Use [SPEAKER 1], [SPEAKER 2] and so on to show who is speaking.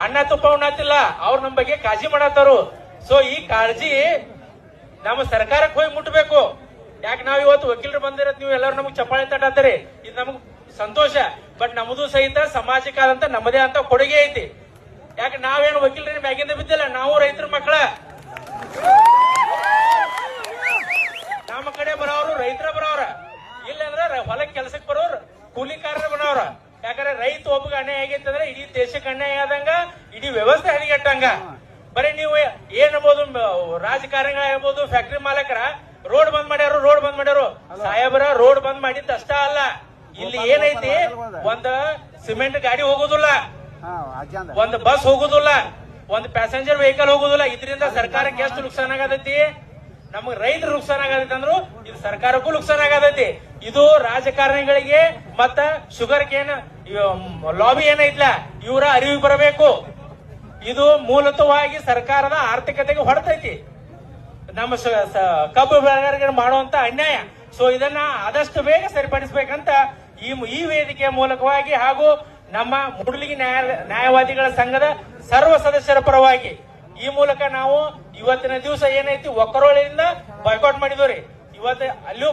[SPEAKER 1] ಅನ್ನ ತುಪ್ಪ ಉಣ್ಣತಿಲ್ಲ, ಅವ್ರು ನಮ್ ಬಗ್ಗೆ ಕಾಳಜಿ ಮಾಡತ್ತಾರು. ಸೊ ಈ ಕಾಳಜಿ ನಮ್ಮ ಸರ್ಕಾರಕ್ಕೆ ಹೋಗಿ ಮುಟ್ಬೇಕು. ಯಾಕೆ ನಾವ್ ಇವತ್ತು ವಕೀಲರು ಬಂದಿರತ್, ನೀವು ಎಲ್ಲರೂ ನಮಗ್ ಚಪ್ಪಾಳೆ ತಟ್ಟಾತೀರಿ, ಇದು ನಮಗ್ ಸಂತೋಷ. ಬಟ್ ನಮ್ದು ಸಹಿತ ಸಮಾಜಕ್ಕಾದಂತ ನಮ್ಮದೇ ಅಂತ ಕೊಡುಗೆ ಐತಿ. ಯಾಕೆ ನಾವೇನು ವಕೀಲರ ಮ್ಯಾಗಿಂದ ಬಿದ್ದಿಲ್ಲ, ನಾವು ರೈತರ ಮಕ್ಕಳ. ನಮ್ಮ ಕಡೆ ಬರೋರು ರೈತರ ಬರೋರ, ಇಲ್ಲಂದ್ರ ಹೊಲಕ್ಕೆ ಕೆಲ್ಸಕ್ಕೆ ಬರೋರು ಕೂಲಿಕಾರರ ಬರೋರ. ಯಾಕಂದ್ರೆ ರೈತ ಒಬ್ಬಗೆ ಅನ್ಯಾಯ ಆಗೈತೆ ಅಂದ್ರೆ ಇಡೀ ದೇಶಕ್ಕೆ ಅನ್ಯಾಯ ಆದಂಗ, ಇಡೀ ವ್ಯವಸ್ಥೆ ಹರಿಗಟ್ಟಂಗ. ಬರೀ ನೀವು ಏನ್ಬೋದು, ರಾಜಕಾರಣಿಗಳಾಗಿರ್ಬೋದು, ಫ್ಯಾಕ್ಟ್ರಿ ಮಾಲಕರ ರೋಡ್ ಬಂದ್ ಮಾಡ್ಯಾರು. ಸಾಹೇಬರ ರೋಡ್ ಬಂದ್ ಮಾಡಿದ್ದ ಅಷ್ಟ ಅಲ್ಲ, ಇಲ್ಲಿ ಏನೈತಿ, ಒಂದ್ ಸಿಮೆಂಟ್ ಗಾಡಿ ಹೋಗುದಿಲ್ಲ, ಒಂದ್ ಬಸ್ ಹೋಗುದಿಲ್ಲ, ಒಂದ್ ಪ್ಯಾಸೆಂಜರ್ ವೆಹಿಕಲ್ ಹೋಗುದಿಲ್ಲ. ಇದರಿಂದ ಸರ್ಕಾರಕ್ಕೆ ಎಷ್ಟು ನುಕ್ಸಾನ್ ಆಗತೈತಿ, ನಮಗ್ ರೈತರ ನುಕ್ಸಾನ್ ಆಗತೈತಿ ಅಂದ್ರು ಇದು ಸರ್ಕಾರಕ್ಕೂ ನುಕ್ಸಾನ್ ಆಗತೈತಿ. ಇದು ರಾಜಕಾರಣಿಗಳಿಗೆ ಮತ್ತ ಶುಗರ್ ಕೇನ್ ಲಾಬಿ ಏನೈತ್ಲ ಇವರ ಅರಿವು ಬರಬೇಕು. ಇದು ಮೂಲತಃವಾಗಿ ಸರ್ಕಾರದ ಆರ್ಥಿಕತೆಗೆ ಹೊಡೆತೈತಿ, ನಮ್ಮ ಕಬ್ಬು ಬೆಳೆಗಾರರಿಗೆ ಮಾಡುವಂತ ಅನ್ಯಾಯ. ಸೊ ಇದನ್ನ ಆದಷ್ಟು ಬೇಗ ಸರಿಪಡಿಸಬೇಕಂತ ಈ ವೇದಿಕೆಯ ಮೂಲಕವಾಗಿ ಹಾಗೂ ನಮ್ಮ ಮೂಡಲಗಿ ನ್ಯಾಯವಾದಿಗಳ ಸಂಘದ ಸರ್ವ ಸದಸ್ಯರ ಪರವಾಗಿ ಈ ಮೂಲಕ ನಾವು ಇವತ್ತಿನ ದಿವಸ ಏನೈತಿ ಒಕ್ಕರೋಳಿಯಿಂದ ಬಾಯ್ಕಾಟ್ ಮಾಡಿದ್ವಿ. ಇವತ್ತು ಅಲ್ಲೂ